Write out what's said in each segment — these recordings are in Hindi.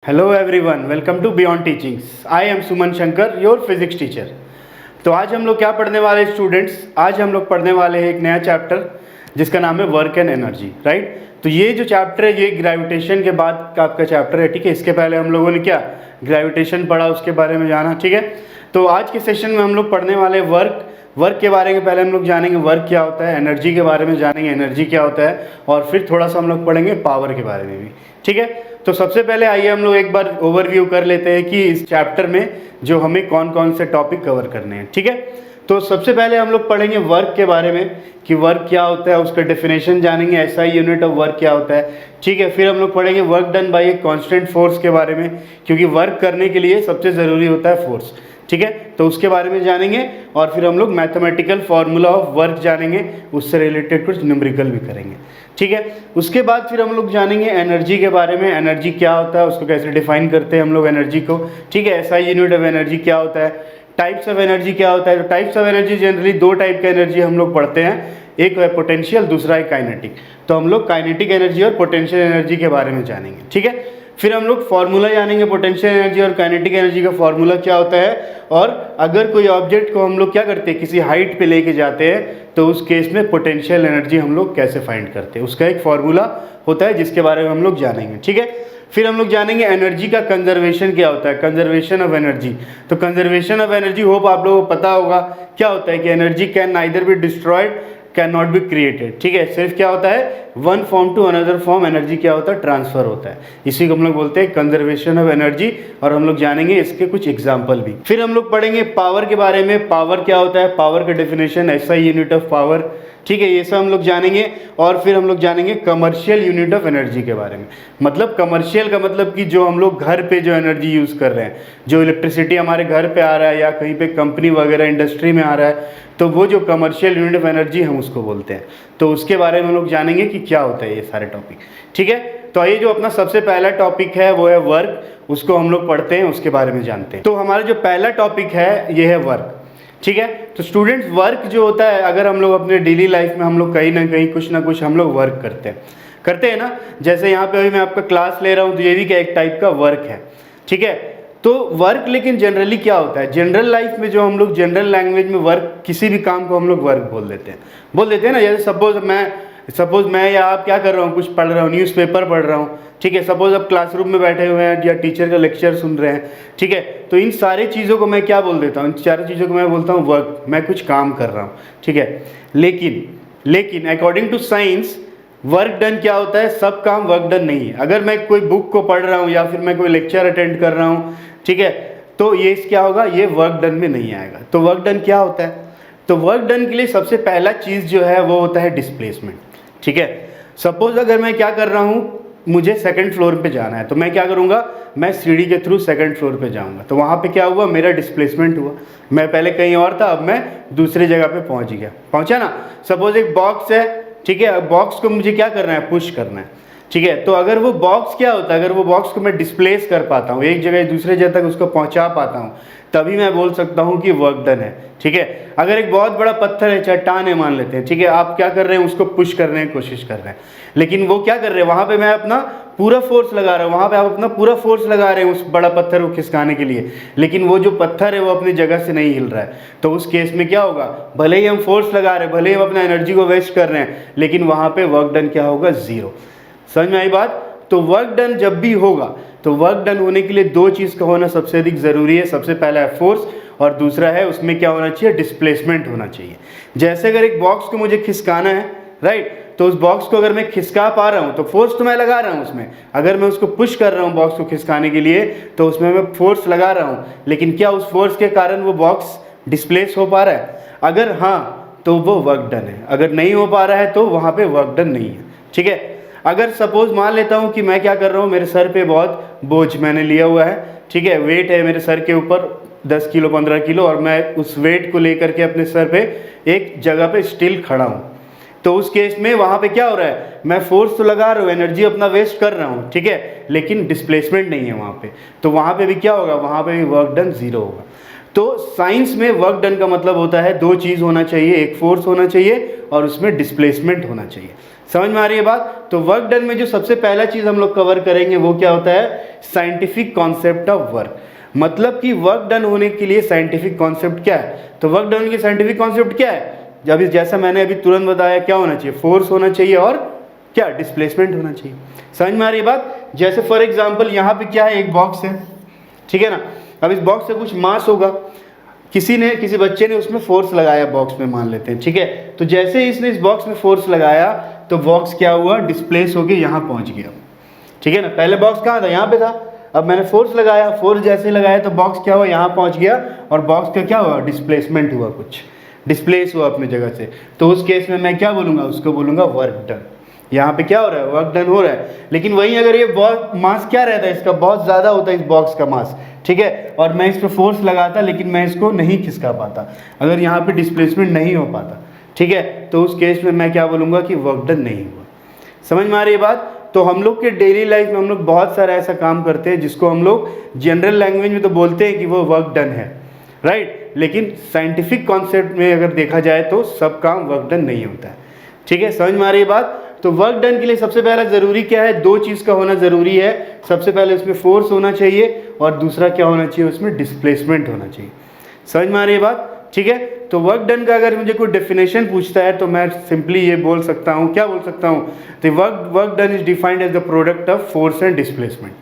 Hello everyone, welcome to beyond teachings. I am Suman Shankar, your physics teacher. तो आज हम लोग क्या पढ़ने वाले स्टूडेंट्स, आज हम लोग पढ़ने वाले हैं एक नया चैप्टर जिसका नाम है वर्क एंड एनर्जी, राइट। तो ये जो चैप्टर है ये ग्रेविटेशन के बाद का आपका चैप्टर है, ठीक है। इसके पहले हम लोगों ने क्या ग्रेविटेशन पढ़ा, उसके बारे में जाना, ठीक है। तो आज के सेशन में हम लोग पढ़ने वाले वर्क के बारे में पहले हम लोग जानेंगे वर्क क्या होता है, एनर्जी के बारे में जानेंगे एनर्जी क्या होता है, और फिर थोड़ा सा हम लोग पढ़ेंगे पावर के बारे में भी, ठीक है। तो सबसे पहले आइए हम लोग एक बार ओवरव्यू कर लेते हैं कि इस चैप्टर में जो हमें कौन कौन से टॉपिक कवर करने हैं, ठीक है। तो सबसे पहले हम लोग पढ़ेंगे वर्क के बारे में कि वर्क क्या होता है, उसका डेफिनेशन जानेंगे, एसआई यूनिट ऑफ वर्क क्या होता है, ठीक है। फिर हम लोग पढ़ेंगे work done by a constant force के बारे में, क्योंकि वर्क करने के लिए सबसे ज़रूरी होता है फोर्स, ठीक है। तो उसके बारे में जानेंगे और फिर हम लोग मैथमेटिकल फार्मूला ऑफ वर्क जानेंगे, उससे रिलेटेड कुछ न्यूमेरिकल भी करेंगे, ठीक है। उसके बाद फिर हम लोग जानेंगे एनर्जी के बारे में, एनर्जी क्या होता है, उसको कैसे डिफाइन करते हैं हम लोग एनर्जी को, ठीक है। एसआई यूनिट ऑफ एनर्जी क्या होता है, टाइप्स ऑफ एनर्जी क्या होता है। तो टाइप्स ऑफ एनर्जी जनरली दो टाइप का एनर्जी हम लोग पढ़ते हैं, एक है पोटेंशियल, दूसरा है काइनेटिक। तो हम लोग काइनेटिक एनर्जी और पोटेंशियल एनर्जी के बारे में जानेंगे, ठीक है। फिर हम लोग फार्मूला जानेंगे पोटेंशियल एनर्जी और काइनेटिक एनर्जी का फार्मूला क्या होता है, और अगर कोई ऑब्जेक्ट को हम लोग क्या करते हैं किसी हाइट पे लेके जाते हैं तो उस केस में पोटेंशियल एनर्जी हम लोग कैसे फाइंड करते हैं, उसका एक फार्मूला होता है जिसके बारे में हम लोग जानेंगे, ठीक है। फिर हम लोग जानेंगे एनर्जी का कंजर्वेशन क्या होता है, कंजर्वेशन ऑफ एनर्जी। तो कंजर्वेशन ऑफ एनर्जी होप आप लोगों को पता होगा क्या होता है कि energy can neither be destroyed can not be created, ठीक है। सिर्फ क्या होता है one form to another form energy क्या होता है ट्रांसफर होता है, इसी को हम लोग बोलते हैं कंजर्वेशन ऑफ एनर्जी, और हम लोग जानेंगे इसके कुछ एग्जांपल भी। फिर हम लोग पढ़ेंगे पावर के बारे में, पावर क्या होता है, पावर का definition, SI unit of power, ठीक है, ये सब हम लोग जानेंगे। और फिर हम लोग जानेंगे कमर्शियल यूनिट ऑफ एनर्जी के बारे में। मतलब कमर्शियल का मतलब कि जो हम लोग घर पे जो एनर्जी यूज़ कर रहे हैं, जो इलेक्ट्रिसिटी हमारे घर पे आ रहा है या कहीं पे कंपनी वगैरह इंडस्ट्री में आ रहा है, तो वो जो कमर्शियल यूनिट ऑफ एनर्जी हम उसको बोलते हैं। तो उसके बारे में हम लोग जानेंगे कि क्या होता है ये सारे टॉपिक, ठीक है। तो ये जो अपना सबसे पहला टॉपिक है वो है वर्क, उसको हम लोग पढ़ते हैं, उसके बारे में जानते हैं। तो हमारा जो पहला टॉपिक है ये है वर्क, ठीक है। तो स्टूडेंट्स वर्क जो होता है, अगर हम लोग अपने डेली लाइफ में हम लोग कहीं ना कहीं कुछ ना कुछ हम लोग वर्क करते हैं ना। जैसे यहाँ पे अभी मैं आपका क्लास ले रहा हूँ तो ये भी क्या एक टाइप का वर्क है, ठीक है। तो वर्क लेकिन जनरली क्या होता है, जनरल लाइफ में जो हम लोग जनरल लैंग्वेज में वर्क, किसी भी काम को हम लोग वर्क बोल देते हैं ना। जैसे सपोज मैं या आप क्या कर रहा हूँ, कुछ पढ़ रहा हूँ, न्यूज़पेपर पढ़ रहा हूँ, ठीक है। सपोज आप क्लासरूम में बैठे हुए हैं या टीचर का लेक्चर सुन रहे हैं, ठीक है। तो इन सारी चीज़ों को मैं क्या बोल देता हूँ, इन सारी चीज़ों को मैं बोलता हूँ वर्क, मैं कुछ काम कर रहा हूँ, ठीक है। लेकिन according to science work done क्या होता है, सब काम वर्क डन नहीं है। अगर मैं कोई बुक को पढ़ रहा हूँ या फिर मैं कोई लेक्चर अटेंड कर रहा हूँ, ठीक है, तो ये क्या होगा, ये वर्क डन में नहीं आएगा। तो वर्क डन क्या होता है, तो वर्क डन के लिए सबसे पहला चीज़ जो है वो होता है डिस्प्लेसमेंट, ठीक है। सपोज अगर मैं क्या कर रहा हूँ, मुझे सेकंड फ्लोर पे जाना है, तो मैं क्या करूँगा, मैं सीढ़ी के थ्रू सेकंड फ्लोर पे जाऊँगा। तो वहाँ पे क्या हुआ, मेरा डिस्प्लेसमेंट हुआ। मैं पहले कहीं और था, अब मैं दूसरी जगह पे पहुँचा ना। सपोज एक बॉक्स है, ठीक है, बॉक्स को मुझे क्या करना है, पुश करना है, ठीक है। तो अगर वो बॉक्स क्या होता है, अगर वो बॉक्स को मैं डिस्प्लेस कर पाता हूँ, एक जगह दूसरे जगह तक उसको पहुँचा पाता हूँ, तभी मैं बोल सकता हूँ कि वर्क डन है, ठीक है। अगर एक बहुत बड़ा पत्थर है, चट्टान है मान लेते हैं, ठीक है, आप क्या कर रहे हैं, उसको पुश करने की कोशिश कर रहे हैं, लेकिन वो क्या कर रहे हैं, वहाँ पे मैं अपना पूरा फोर्स लगा रहा हूँ, वहाँ पे आप अपना पूरा फोर्स लगा रहे हैं उस बड़ा पत्थर को खिसकाने के लिए, लेकिन वो जो पत्थर है वो अपनी जगह से नहीं हिल रहा है। तो उस केस में क्या होगा, भले ही हम फोर्स लगा रहे हैं, भले ही हम अपना एनर्जी को वेस्ट कर रहे हैं, लेकिन वहाँ पे वर्क डन क्या होगा, ज़ीरो। समझ में आई बात। तो वर्क डन जब भी होगा, तो वर्क डन होने के लिए दो चीज़ का होना सबसे अधिक ज़रूरी है। सबसे पहला है फोर्स, और दूसरा है उसमें क्या होना चाहिए, डिस्प्लेसमेंट होना चाहिए। जैसे अगर एक बॉक्स को मुझे खिसकाना है, राइट, तो उस बॉक्स को अगर मैं खिसका पा रहा हूँ तो फोर्स तो मैं लगा रहा हूँ उसमें। अगर मैं उसको पुश कर रहा हूँ बॉक्स को खिसकाने के लिए, तो उसमें मैं फोर्स लगा रहा हूँ, लेकिन क्या उस फोर्स के कारण वो बॉक्स डिस्प्लेस हो पा रहा है? अगर हाँ, तो वो वर्क डन है। अगर नहीं हो पा रहा है तो वहाँ पे वर्क डन नहीं है, ठीक है। अगर सपोज मान लेता हूँ कि मैं क्या कर रहा हूँ, मेरे सर पे बहुत बोझ मैंने लिया हुआ है, ठीक है, वेट है मेरे सर के ऊपर 10 किलो 15 किलो, और मैं उस वेट को लेकर के अपने सर पे एक जगह पे स्टिल खड़ा हूँ। तो उस केस में वहाँ पे क्या हो रहा है, मैं फोर्स तो लगा रहा हूँ, एनर्जी अपना वेस्ट कर रहा हूँ, ठीक है, लेकिन डिस्प्लेसमेंट नहीं है वहाँ पे। तो वहाँ पे भी क्या होगा, वहाँ पे भी वर्क डन ज़ीरो होगा। तो साइंस में वर्क डन का मतलब होता है दो चीज़ होना चाहिए, एक फोर्स होना चाहिए और उसमें डिस्प्लेसमेंट होना चाहिए। समझ में आ रही है बात। तो वर्क डन में जो सबसे पहला चीज़ हम लोग कवर करेंगे वो क्या होता है, साइंटिफिक कॉन्सेप्ट ऑफ वर्क। मतलब कि वर्क डन होने के लिए साइंटिफिक कॉन्सेप्ट क्या है। तो वर्क डन के साइंटिफिक कॉन्सेप्ट क्या है, जब जैसा मैंने अभी तुरंत बताया, क्या होना चाहिए, फोर्स होना चाहिए और क्या, डिस्प्लेसमेंट होना चाहिए। समझ में आ रही है बात। जैसे फॉर एग्जांपल यहाँ पे क्या है, एक बॉक्स है, ठीक है ना। अब इस बॉक्स से कुछ मास होगा, किसी बच्चे ने उसमें फोर्स लगाया बॉक्स में, मान लेते हैं, ठीक है। तो जैसे ही इसने इस बॉक्स में फोर्स लगाया तो बॉक्स क्या हुआ, डिस्प्लेस होके यहाँ पहुँच गया, ठीक है ना। पहले बॉक्स कहाँ था, यहाँ पे था। अब मैंने फोर्स लगाया, फोर्स जैसे लगाया तो बॉक्स क्या हुआ, यहाँ पहुँच गया, और बॉक्स का क्या हुआ, डिस्प्लेसमेंट हुआ, कुछ डिस्प्लेस हुआ अपनी जगह से। तो उस केस में मैं क्या बोलूँगा, उसको बोलूँगा वर्क डन। यहाँ पे क्या हो रहा है, वर्क डन हो रहा है। लेकिन वहीं अगर ये मास क्या रहता है, इसका बहुत ज़्यादा होता है इस बॉक्स का मास, ठीक है, और मैं इस पर फोर्स लगाता लेकिन मैं इसको नहीं खिसका पाता, अगर यहाँ पे डिस्प्लेसमेंट नहीं हो पाता, ठीक है, तो उस केस में मैं क्या बोलूँगा कि वर्क डन नहीं हुआ। समझ में आ रही है बात। तो हम लोग के डेली लाइफ में हम लोग बहुत सारा ऐसा काम करते हैं जिसको हम लोग जनरल लैंग्वेज में तो बोलते हैं कि वो वर्क डन है, राइट। लेकिन साइंटिफिक कॉन्सेप्ट में अगर देखा जाए तो सब काम वर्क डन नहीं होता है, ठीक है। समझ में आ रही है बात। तो वर्क डन के लिए सबसे पहला ज़रूरी क्या है, दो चीज़ का होना ज़रूरी है। सबसे पहले उसमें फोर्स होना चाहिए और दूसरा क्या होना चाहिए, उसमें डिस्प्लेसमेंट होना चाहिए। समझ में आ रही है बात, ठीक है। तो वर्क डन का अगर मुझे कोई डेफिनेशन पूछता है तो मैं सिंपली ये बोल सकता हूँ, क्या बोल सकता हूँ, तो work done is defined as the product of force and displacement,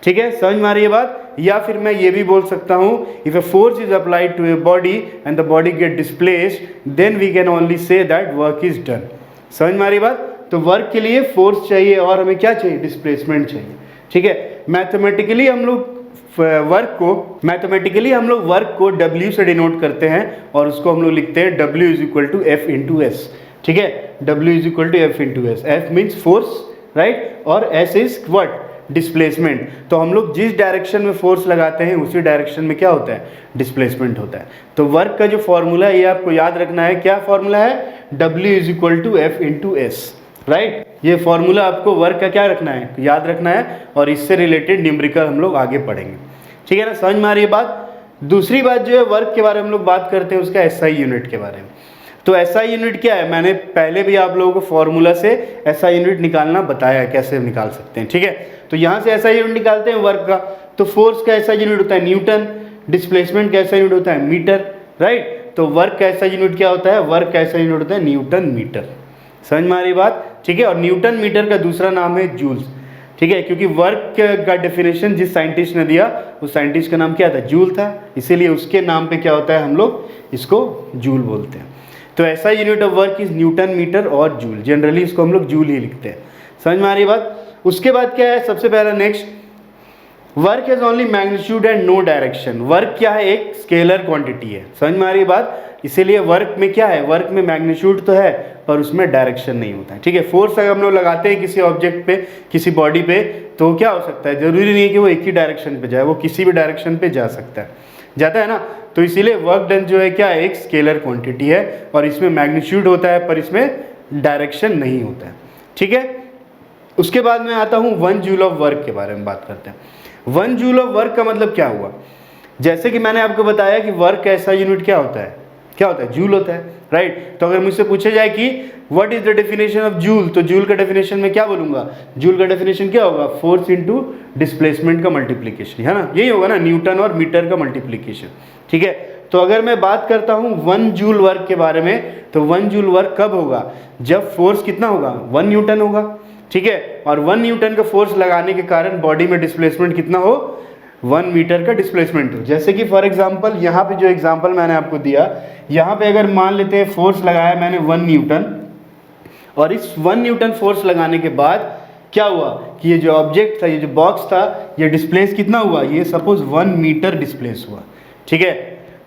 ठीक है। समझ में आ रही है बात। या फिर मैं ये भी बोल सकता हूँ, if a force is applied to a body and the body get displaced then we can only say that work is done. समझ में आ रही बात। तो वर्क के लिए फोर्स चाहिए और हमें क्या चाहिए, डिस्प्लेसमेंट चाहिए, ठीक है। मैथमेटिकली हम लोग वर्क को W से डिनोट करते हैं और उसको हम लोग लिखते हैं W is equal to F into S, ठीक है। W is equal to F into S. F means force, right, और S इज व्हाट, डिस्प्लेसमेंट। तो हम लोग जिस डायरेक्शन में फोर्स लगाते हैं उसी डायरेक्शन में क्या होता है, डिस्प्लेसमेंट होता है। तो वर्क का जो फॉर्मूला है ये आपको याद रखना है। क्या फॉर्मूला है, W is equal to F into S, right. ये फॉर्मूला आपको वर्क का क्या रखना है, याद रखना है, और इससे रिलेटेड न्यूमेरिकल हम लोग आगे पढ़ेंगे, ठीक है ना। समझ में आ रही है बात। दूसरी बात जो है वर्क के बारे में हम लोग बात करते हैं उसका SI यूनिट के बारे में। तो SI यूनिट क्या है, मैंने पहले भी आप लोगों को फॉर्मूला से SI यूनिट निकालना बताया कैसे निकाल सकते हैं, ठीक है। तो यहाँ से SI यूनिट निकालते हैं वर्क का। तो फोर्स का SI यूनिट होता है न्यूटन, डिस्प्लेसमेंट का SI यूनिट होता है मीटर, राइट। तो वर्क का SI यूनिट क्या होता है, वर्क का SI यूनिट होता है न्यूटन मीटर। समझ में आ रही बात, ठीक है। और न्यूटन मीटर का दूसरा नाम है जूल्स, ठीक है, क्योंकि वर्क का डेफिनेशन जिस साइंटिस्ट ने दिया उस साइंटिस्ट का नाम क्या था, जूल था, इसीलिए उसके नाम पे क्या होता है, हम लोग इसको जूल बोलते हैं। तो ऐसा unit of work is newton metre और जूल, जनरली इसको हम लोग जूल ही लिखते हैं। समझ में आ रही बात। उसके बाद क्या है, सबसे पहला next, work has only magnitude and no direction. Work क्या है, एक स्केलर क्वांटिटी है। समझ में आ रही बात। इसीलिए वर्क में क्या है, वर्क में मैग्नीट्यूड तो है पर उसमें डायरेक्शन नहीं होता है, ठीक है। फोर्स अगर हम लोग लगाते हैं किसी ऑब्जेक्ट पे, किसी बॉडी पे, तो क्या हो सकता है, जरूरी नहीं है कि वो एक ही डायरेक्शन पे जाए, वो किसी भी डायरेक्शन पे जा सकता है, जाता है ना। तो इसीलिए वर्क डन जो है क्या है, एक स्केलर क्वांटिटी है और इसमें मैग्नीट्यूड होता है पर इसमें डायरेक्शन नहीं होता है, ठीक है। उसके बाद में आता हूँ 1 जूल ऑफ वर्क के बारे में बात करते हैं। 1 जूल ऑफ वर्क का मतलब क्या हुआ, जैसे कि मैंने आपको बताया कि वर्क का ऐसा यूनिट क्या होता है, जूल होता है, राइट। तो अगर मुझसे पूछा जाए कि what is the definition of joule, तो जूल का डेफिनेशन में क्या बोलूंगा, जूल का डेफिनेशन क्या होगा, फोर्स इनटू डिस्प्लेसमेंट का मल्टीप्लिकेशन, है ना, यही होगा ना, न्यूटन और मीटर का मल्टीप्लिकेशन, ठीक है। तो अगर मैं बात करता हूँ 1 जूल वर्क के बारे में, तो 1 जूल वर्क कब होगा, जब फोर्स कितना होगा, 1 न्यूटन होगा, ठीक है। और 1 न्यूटन का फोर्स लगाने के कारण बॉडी में डिस्प्लेसमेंट कितना हो, 1 मीटर का डिस्प्लेसमेंट हो। जैसे कि फॉर एग्जांपल यहाँ पे जो एग्जांपल मैंने आपको दिया, यहाँ पे अगर मान लेते हैं फोर्स लगाया मैंने 1 न्यूटन, और इस 1 न्यूटन फोर्स लगाने के बाद क्या हुआ कि ये जो ऑब्जेक्ट था, ये जो बॉक्स था, ये डिस्प्लेस कितना हुआ, ये सपोज 1 मीटर डिस्प्लेस हुआ, ठीक है।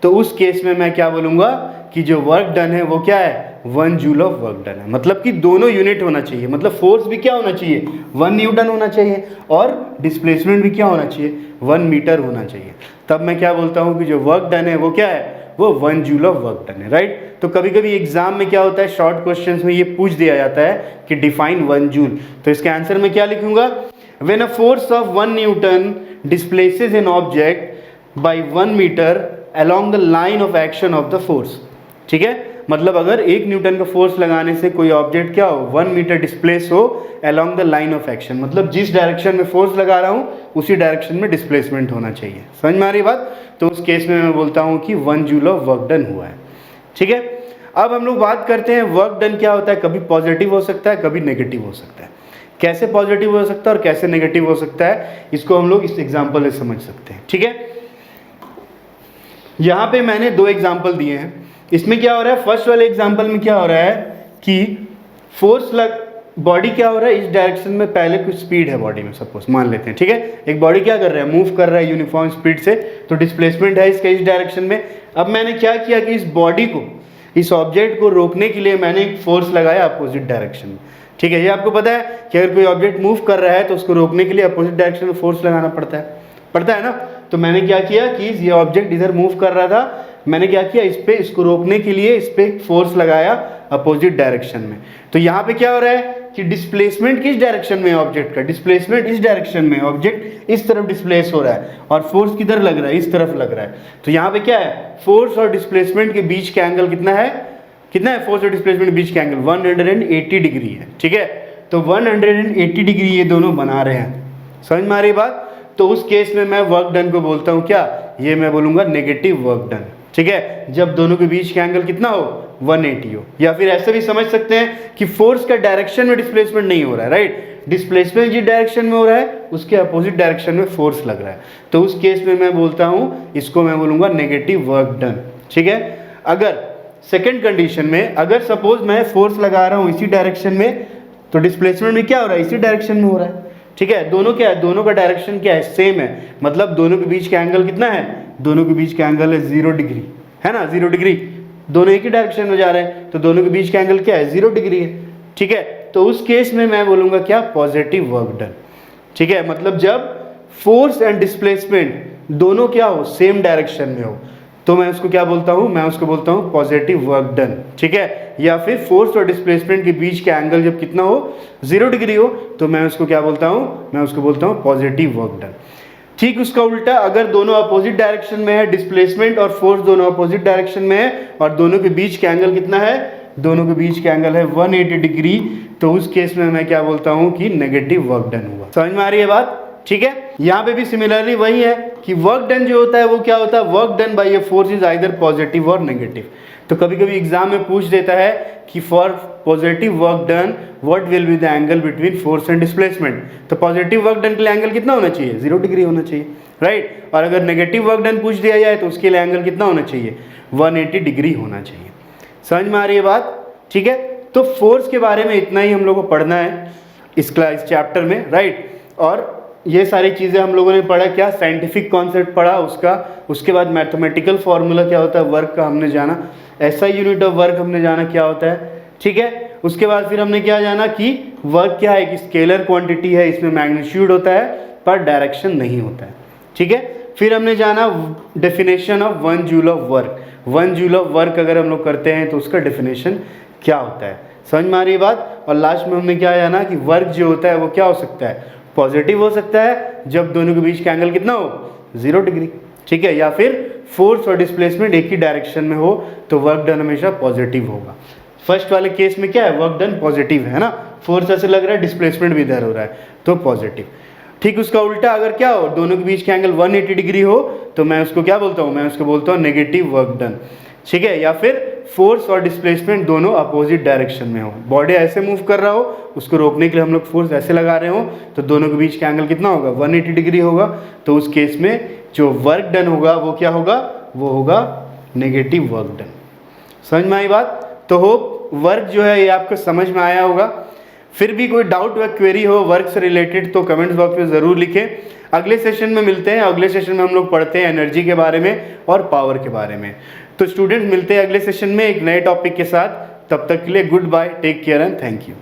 तो उस केस में मैं क्या बोलूँगा कि जो वर्क डन है वो क्या है, 1 जूल ऑफ वर्क डन है। मतलब कि दोनों यूनिट होना चाहिए, मतलब फोर्स भी क्या होना चाहिए, 1 न्यूटन होना चाहिए और डिस्प्लेसमेंट भी क्या होना चाहिए, 1 मीटर होना चाहिए। तब मैं क्या बोलता हूँ कि जो वर्क डन है वो क्या है, वो 1 जूल ऑफ वर्क डन है, राइट। तो कभी कभी एग्जाम में क्या होता है, शॉर्ट क्वेश्चंस में ये पूछ दिया जाता है कि डिफाइन 1 जूल। तो इसके आंसर में क्या लिखूंगा, when a force of 1 newton displaces an object by 1 metre along the line of action of the force, ठीक है। मतलब अगर 1 न्यूटन का फोर्स लगाने से कोई ऑब्जेक्ट क्या हो 1 मीटर डिस्प्लेस हो along the line of action, मतलब जिस डायरेक्शन में फोर्स लगा रहा हूँ उसी डायरेक्शन में डिस्प्लेसमेंट होना चाहिए। समझ में आ रही बात? तो उस केस में मैं बोलता हूँ कि 1 जूल ऑफ वर्क डन हुआ है। ठीक है, अब हम लोग बात करते हैं वर्क डन क्या होता है। कभी पॉजिटिव हो सकता है, कभी नेगेटिव हो सकता है। कैसे पॉजिटिव हो सकता है और कैसे नेगेटिव हो सकता है, इसको हम लोग इस एग्जाम्पल से समझ सकते हैं। ठीक है, यहाँ पे मैंने 2 एग्जाम्पल दिए हैं। इसमें क्या हो रहा है, फर्स्ट वाले एग्जाम्पल में क्या हो रहा है कि बॉडी क्या हो रहा है, इस डायरेक्शन में पहले कुछ स्पीड है बॉडी में, सपोज मान लेते हैं। ठीक है, एक बॉडी क्या कर रहा है, मूव कर रहा है यूनिफॉर्म स्पीड से, तो डिस्प्लेसमेंट है इसका इस डायरेक्शन में। अब मैंने क्या किया कि इस बॉडी को, इस ऑब्जेक्ट को रोकने के लिए मैंने एक फोर्स लगाया अपोजिट डायरेक्शन में। ठीक है, ये आपको पता है कि अगर कोई ऑब्जेक्ट मूव कर रहा है तो उसको रोकने के लिए अपोजिट डायरेक्शन में फोर्स लगाना पड़ता है ना। तो मैंने क्या किया कि ये ऑब्जेक्ट इधर मूव कर रहा था, मैंने क्या किया इस पे, इसको रोकने के लिए इस पे फोर्स लगाया अपोजिट डायरेक्शन में। तो यहाँ पे क्या हो रहा है कि डिस्प्लेसमेंट किस डायरेक्शन में है ऑब्जेक्ट का, डिस्प्लेसमेंट इस डायरेक्शन में, ऑब्जेक्ट इस तरफ डिस्प्लेस हो रहा है और फोर्स किधर लग रहा है, इस तरफ लग रहा है। तो यहाँ पे क्या है, फोर्स और डिस्प्लेसमेंट के बीच का एंगल कितना है, फोर्स और डिस्प्लेसमेंट के बीच का एंगल 180 डिग्री है। ठीक है, तो 180 डिग्री ये दोनों बना रहे हैं। समझ में आ रही बात? तो उस केस में मैं वर्क डन को बोलता हूँ क्या, ये मैं बोलूँगा नेगेटिव वर्क डन। ठीक है, जब दोनों के बीच का एंगल कितना हो, 180 हो। या फिर ऐसे भी समझ सकते हैं कि फोर्स का डायरेक्शन में डिस्प्लेसमेंट नहीं हो रहा है, राइट, डिस्प्लेसमेंट जिस डायरेक्शन में हो रहा है उसके अपोजिट डायरेक्शन में फोर्स लग रहा है। तो उस केस में मैं बोलता हूँ, इसको मैं बोलूँगा नेगेटिव वर्क डन। ठीक है, अगर सेकेंड कंडीशन में, अगर सपोज मैं फोर्स लगा रहा हूँ इसी डायरेक्शन में, तो डिस्प्लेसमेंट में क्या हो रहा है, इसी डायरेक्शन में हो रहा है। ठीक है, दोनों क्या है, दोनों का डायरेक्शन क्या है, सेम है, मतलब दोनों के बीच का एंगल कितना है, दोनों के बीच का एंगल है 0 डिग्री, है ना, 0 डिग्री, दोनों एक ही डायरेक्शन में जा रहे हैं, तो दोनों के बीच का एंगल क्या है, 0 डिग्री है। ठीक है, तो उस केस में मैं बोलूँगा क्या, पॉजिटिव वर्क डन। ठीक है, मतलब जब फोर्स एंड डिस्प्लेसमेंट दोनों क्या हो, सेम डायरेक्शन में हो, तो मैं उसको क्या बोलता हूँ, मैं उसको बोलता हूँ पॉजिटिव वर्क डन। ठीक है, या फिर फोर्स और डिस्प्लेसमेंट के बीच का एंगल जब कितना हो, 0 डिग्री हो, तो मैं उसको क्या बोलता हूँ, मैं उसको बोलता हूँ पॉजिटिव वर्क डन। ठीक उसका उल्टा, अगर दोनों अपोजिट डायरेक्शन में है, डिस्प्लेसमेंट और फोर्स दोनों अपोजिट डायरेक्शन में है और दोनों के बीच का एंगल कितना है, दोनों के बीच का एंगल है 180 डिग्री, तो उस केस में मैं क्या बोलता हूँ कि नेगेटिव वर्क डन हुआ। समझ में आ रही है बात? ठीक है, यहाँ पे भी सिमिलरली वही है कि वर्क डन जो होता है वो क्या होता है, work done by a force is either positive और नेगेटिव। तो कभी कभी एग्जाम में पूछ देता है कि for positive work done what will be the angle between force and displacement. तो पॉजिटिव वर्क डन के लिए एंगल कितना होना चाहिए, 0 डिग्री होना चाहिए, राइट। और अगर नेगेटिव वर्क डन पूछ दिया जाए तो उसके लिए एंगल कितना होना चाहिए, 180 डिग्री होना चाहिए। समझ में आ रही है बात? ठीक है, तो फोर्स के बारे में इतना ही हम लोग को पढ़ना है इस चैप्टर में, राइट। और ये सारी चीज़ें हम लोगों ने पढ़ा, क्या साइंटिफिक कॉन्सेप्ट पढ़ा उसका, उसके बाद मैथमेटिकल फार्मूला क्या होता है वर्क का हमने जाना, ऐसा यूनिट ऑफ वर्क हमने जाना क्या होता है। ठीक है, उसके बाद फिर हमने क्या जाना कि वर्क क्या है, कि स्केलर क्वांटिटी है, इसमें मैग्नीट्यूड होता है पर डायरेक्शन नहीं होता है। ठीक है, फिर हमने जाना definition of 1 joule of work. 1 joule of work अगर हम लोग करते हैं तो उसका डेफिनेशन क्या होता है। समझ में आ रही बात? और लास्ट में हमने क्या जाना कि वर्क जो होता है वो क्या हो सकता है, पॉजिटिव हो सकता है जब दोनों के बीच का एंगल कितना हो, 0 डिग्री। ठीक है, या फिर फोर्स और डिस्प्लेसमेंट एक ही डायरेक्शन में हो तो वर्क डन हमेशा पॉजिटिव होगा। फर्स्ट वाले केस में क्या है, वर्क डन पॉजिटिव है ना, फोर्स ऐसे लग रहा है, डिस्प्लेसमेंट भी इधर हो रहा है तो पॉजिटिव। ठीक उसका उल्टा अगर क्या हो, दोनों के बीच का एंगल 180 डिग्री हो तो मैं उसको क्या बोलता हूँ, मैं उसको बोलता हूँ नेगेटिव वर्क डन। ठीक है, या फिर फोर्स और डिस्प्लेसमेंट दोनों अपोजिट डायरेक्शन में हो, बॉडी ऐसे मूव कर रहा हो, उसको रोकने के लिए हम लोग फोर्स ऐसे लगा रहे हो, तो दोनों के बीच का एंगल कितना होगा, 180 डिग्री होगा। तो उस केस में जो वर्क डन होगा वो क्या होगा, वो होगा नेगेटिव वर्क डन। समझ में आई बात? तो होप वर्क जो है ये आपको समझ में आया होगा। फिर भी कोई डाउट व क्वेरी हो वर्क से रिलेटेड तो कमेंट्स बॉक्स में ज़रूर लिखें। अगले सेशन में मिलते हैं। अगले सेशन में हम लोग पढ़ते हैं एनर्जी के बारे में और पावर के बारे में। तो स्टूडेंट्स मिलते हैं अगले सेशन में एक नए टॉपिक के साथ। तब तक के लिए goodbye, take care and thank you.